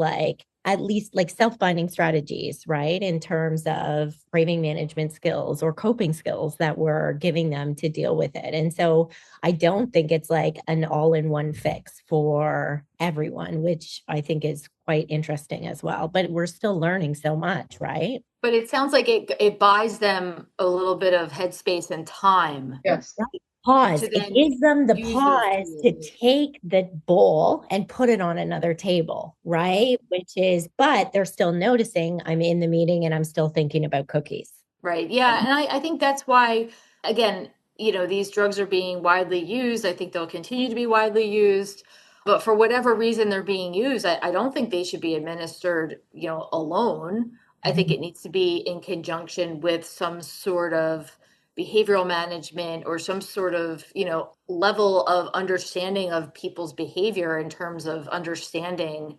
A: at least self-binding strategies, right? In terms of craving management skills or coping skills that we're giving them to deal with it. And so I don't think it's like an all-in-one fix for everyone, which I think is quite interesting as well. But we're still learning so much, right?
C: But it sounds like it buys them a little bit of headspace and time.
B: Yes.
A: Right. pause.
C: to
A: It
C: then
A: gives them the
C: use those
A: pause to
C: tools.
A: take the bowl and put it on another table, right? Which is, but they're still noticing I'm in the meeting and I'm still thinking about cookies.
C: Right. Yeah. And I think that's why, again, these drugs are being widely used. I think they'll continue to be widely used. But for whatever reason they're being used, I don't think they should be administered, alone. I think it needs to be in conjunction with some sort of behavioral management or some sort of, level of understanding of people's behavior in terms of understanding,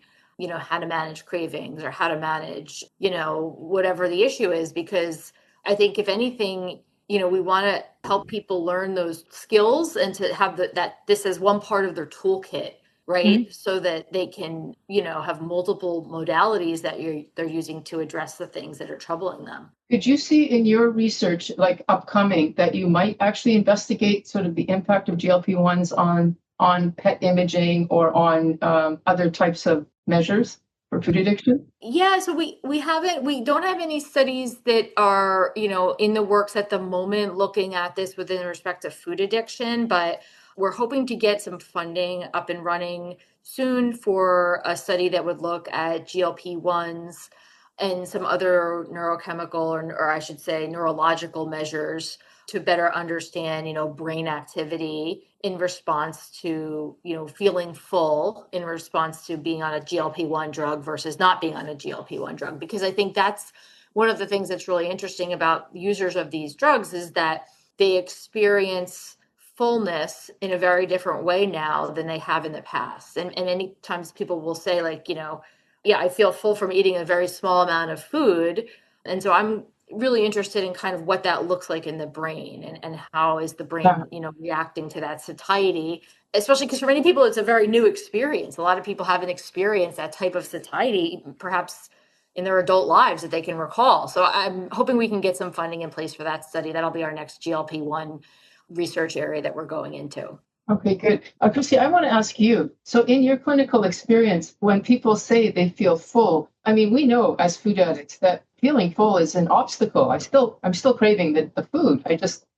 C: how to manage cravings or how to manage, whatever the issue is. Because I think if anything, we want to help people learn those skills and to have that this as one part of their toolkit, right?
A: Mm-hmm.
C: So that they can, have multiple modalities that they're using to address the things that are troubling them.
B: Could you see in your research, like upcoming, that you might actually investigate sort of the impact of GLP-1s on PET imaging or on other types of measures for food addiction?
C: Yeah, so we don't have any studies that are, in the works at the moment looking at this within respect to food addiction, but we're hoping to get some funding up and running soon for a study that would look at GLP-1s and some other neurochemical or I should say neurological measures to better understand, brain activity in response to, feeling full, in response to being on a GLP-1 drug versus not being on a GLP-1 drug. Because I think that's one of the things that's really interesting about users of these drugs is that they experience fullness in a very different way now than they have in the past. And many times people will say like, yeah, I feel full from eating a very small amount of food. And so I'm really interested in kind of what that looks like in the brain and how is the brain, reacting to that satiety, especially because for many people, it's a very new experience. A lot of people haven't experienced that type of satiety, perhaps in their adult lives that they can recall. So I'm hoping we can get some funding in place for that study. That'll be our next GLP-1 research area that we're going into.
B: Okay, good. Christy, I want to ask you, so in your clinical experience, when people say they feel full, I mean, we know as food addicts that feeling full is an obstacle. I'm still craving the food.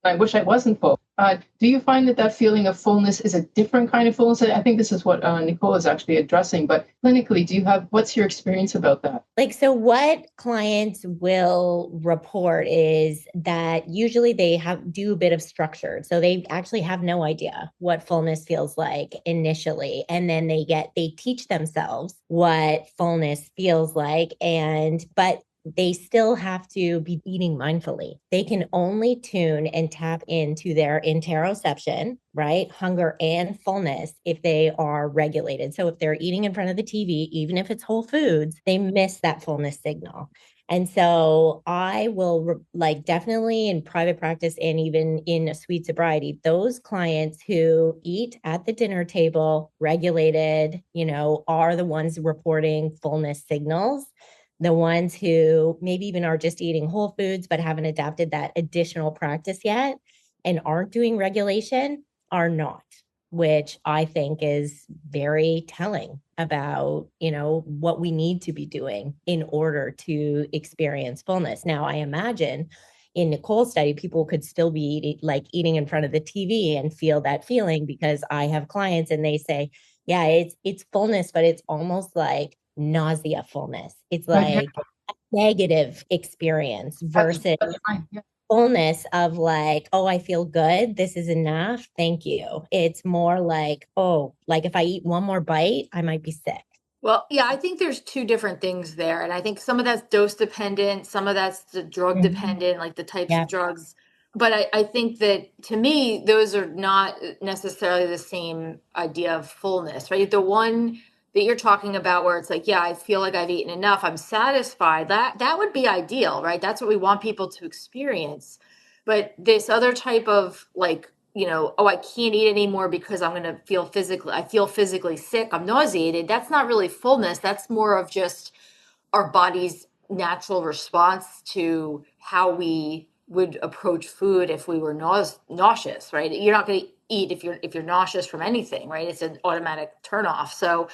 B: I wish I wasn't full. Do you find that feeling of fullness is a different kind of fullness? I think this is what Nicole is actually addressing, but clinically, what's your experience about that?
A: So what clients will report is that usually they do a bit of structure. So they actually have no idea what fullness feels like initially. And then they teach themselves what fullness feels like. But they still have to be eating mindfully. They can only tune and tap into their interoception, right? Hunger and fullness if they are regulated. So if they're eating in front of the TV, even if it's whole foods, they miss that fullness signal. And so I will definitely in private practice and even in a sweet sobriety, those clients who eat at the dinner table, regulated, are the ones reporting fullness signals. The ones who maybe even are just eating whole foods, but haven't adapted that additional practice yet and aren't doing regulation are not, which I think is very telling about, what we need to be doing in order to experience fullness. Now, I imagine in Nicole's study, people could still be eating in front of the TV and feel that feeling because I have clients and they say, yeah, it's fullness, but it's almost like nausea fullness. It's like a negative experience versus fullness of oh, I feel good. This is enough. Thank you. It's more if I eat one more bite, I might be sick.
C: Well, yeah, I think there's two different things there. And I think some of that's dose dependent, some of that's the drug dependent, like the types of drugs. But I think that to me, those are not necessarily the same idea of fullness, right? The one that you're talking about where it's like, yeah, I feel like I've eaten enough, I'm satisfied, that would be ideal, right? That's what we want people to experience. But this other type of oh, I can't eat anymore because I feel physically sick, I'm nauseated. That's not really fullness. That's more of just our body's natural response to how we would approach food if we were nauseous, right? You're not going to eat if you're nauseous from anything, right? It's an automatic turnoff. So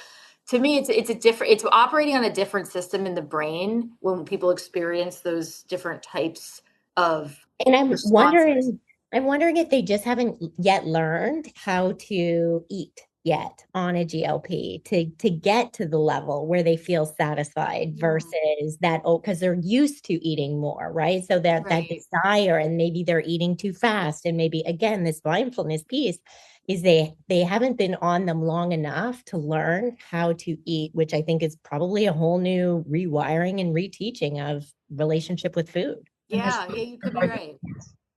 C: to me, it's operating on a different system in the brain when people experience those different types of
A: and I'm
C: responses.
A: wondering I'm wondering if they just haven't yet learned how to eat yet on a GLP to get to the level where they feel satisfied versus that, oh, because they're used to eating more, right? So that
C: Right.
A: desire, and maybe they're eating too fast. And maybe again, this mindfulness piece is they haven't been on them long enough to learn how to eat, which I think is probably a whole new rewiring and reteaching of relationship with food.
C: Yeah, you could be right.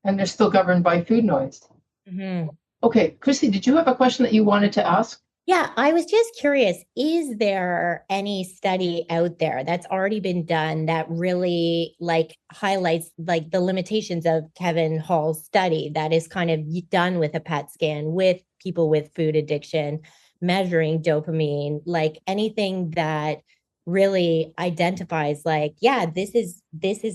B: And they're still governed by food noise.
A: Mm-hmm.
B: Okay, Chrissy, did you have a question that you wanted to ask?
A: Yeah, I was just curious, is there any study out there that's already been done that really like highlights like the limitations of Kevin Hall's study that is kind of done with a PET scan with people with food addiction, measuring dopamine, like anything that really identifies like, yeah, this is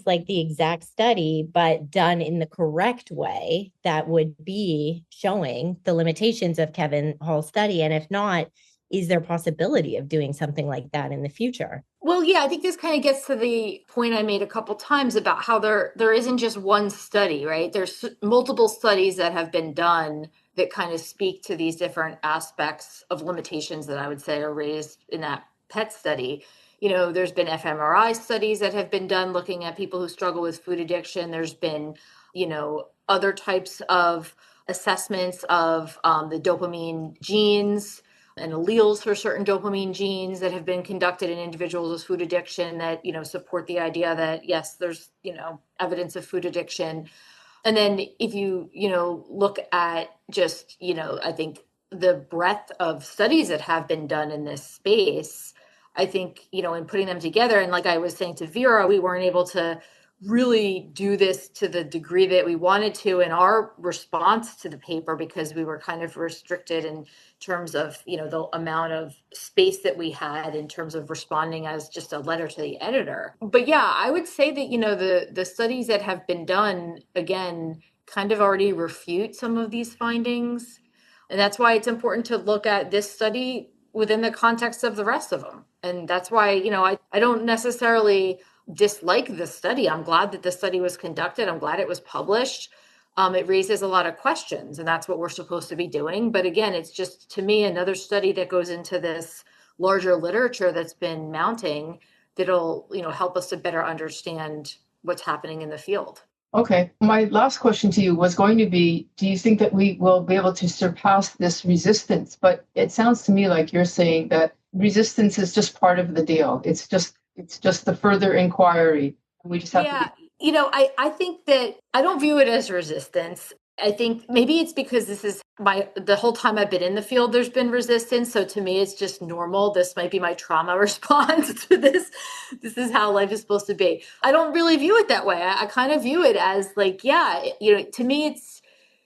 A: like the exact study, but done in the correct way that would be showing the limitations of Kevin Hall's study. And if not, is there possibility of doing something like that in the future?
C: Well, yeah, I think this kind of gets to the point I made a couple times about how there isn't just one study, right? There's multiple studies that have been done that kind of speak to these different aspects of limitations that I would say are raised in that PET study. There's been fMRI studies that have been done looking at people who struggle with food addiction. There's been, other types of assessments of the dopamine genes and alleles for certain dopamine genes that have been conducted in individuals with food addiction that, support the idea that, yes, there's, evidence of food addiction. And then if you, look at just, I think the breadth of studies that have been done in this space, I think, in putting them together, and like I was saying to Vera, we weren't able to really do this to the degree that we wanted to in our response to the paper because we were kind of restricted in terms of, the amount of space that we had in terms of responding as just a letter to the editor. But yeah, I would say that, the studies that have been done, again, kind of already refute some of these findings. And that's why it's important to look at this study within the context of the rest of them. And that's why, I don't necessarily dislike the study. I'm glad that the study was conducted. I'm glad it was published. It raises a lot of questions, and that's what we're supposed to be doing. But again, it's just, to me, another study that goes into this larger literature that's been mounting that'll, help us to better understand what's happening in the field.
B: Okay. My last question to you was going to be, do you think that we will be able to surpass this resistance? But it sounds to me like you're saying that resistance is just part of the deal. It's just the further inquiry. We just have to
C: I think that I don't view it as resistance. I think maybe it's because this is the whole time I've been in the field, there's been resistance. So to me, it's just normal. This might be my trauma response to this. This is how life is supposed to be. I don't really view it that way. I kind of view it as like, yeah, to me,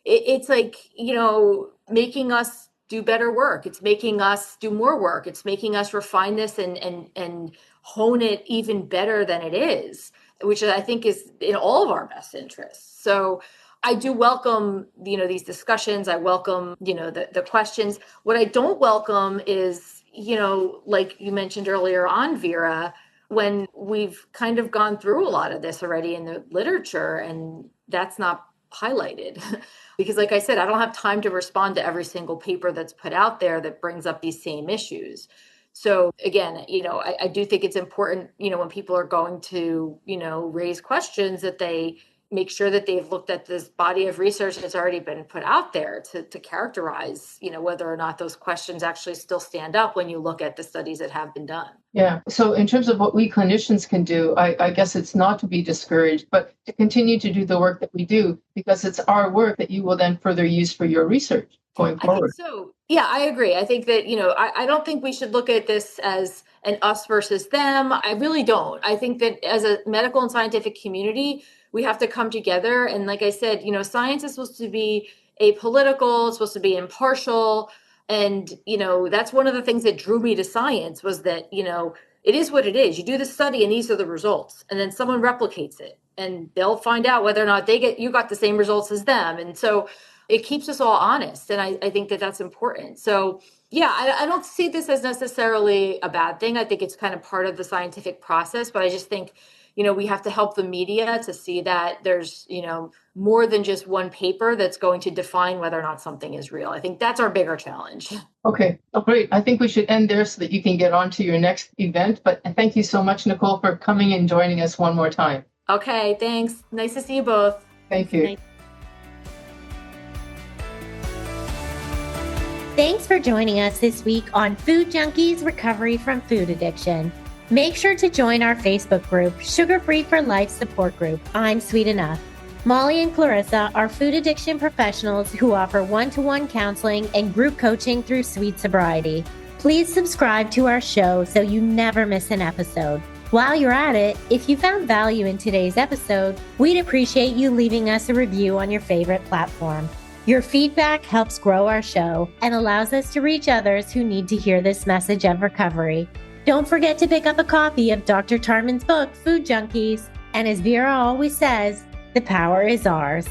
C: it's like, making us do better work. It's making us do more work. It's making us refine this and hone it even better than it is, which I think is in all of our best interests. So I do welcome, these discussions. I welcome, the questions. What I don't welcome is, like you mentioned earlier on, Vera, when we've kind of gone through a lot of this already in the literature, and that's not highlighted. Because like I said, I don't have time to respond to every single paper that's put out there that brings up these same issues. So again, I do think it's important, when people are going to, raise questions, that they make sure that they've looked at this body of research that's already been put out there to characterize, whether or not those questions actually still stand up when you look at the studies that have been done.
B: Yeah. So in terms of what we clinicians can do, I guess it's not to be discouraged, but to continue to do the work that we do, because it's our work that you will then further use for your research going forward.
C: I think so. Yeah, I agree. I think that, I don't think we should look at this as an us versus them. I really don't. I think that as a medical and scientific community, we have to come together. And like I said, science is supposed to be apolitical, it's supposed to be impartial. And, that's one of the things that drew me to science was that, it is what it is. You do the study and these are the results. And then someone replicates it and they'll find out whether or not you got the same results as them. And so it keeps us all honest. And I think that that's important. So yeah, I don't see this as necessarily a bad thing. I think it's kind of part of the scientific process, but I just think, we have to help the media to see that there's, more than just one paper that's going to define whether or not something is real. I think that's our bigger challenge.
B: Okay, great. I think we should end there so that you can get on to your next event. But thank you so much, Nicole, for coming and joining us one more time.
C: Okay, thanks. Nice to see you both.
B: Thank you.
A: Thanks for joining us this week on Food Junkies Recovery from Food Addiction. Make sure to join our Facebook group, Sugar Free for Life Support Group, I'm Sweet Enough. Molly and Clarissa are food addiction professionals who offer one-to-one counseling and group coaching through Sweet Sobriety. Please subscribe to our show so you never miss an episode. While you're at it, if you found value in today's episode, we'd appreciate you leaving us a review on your favorite platform. Your feedback helps grow our show and allows us to reach others who need to hear this message of recovery. Don't forget to pick up a copy of Dr. Tarman's book, Food Junkies. And as Vera always says, the power is ours.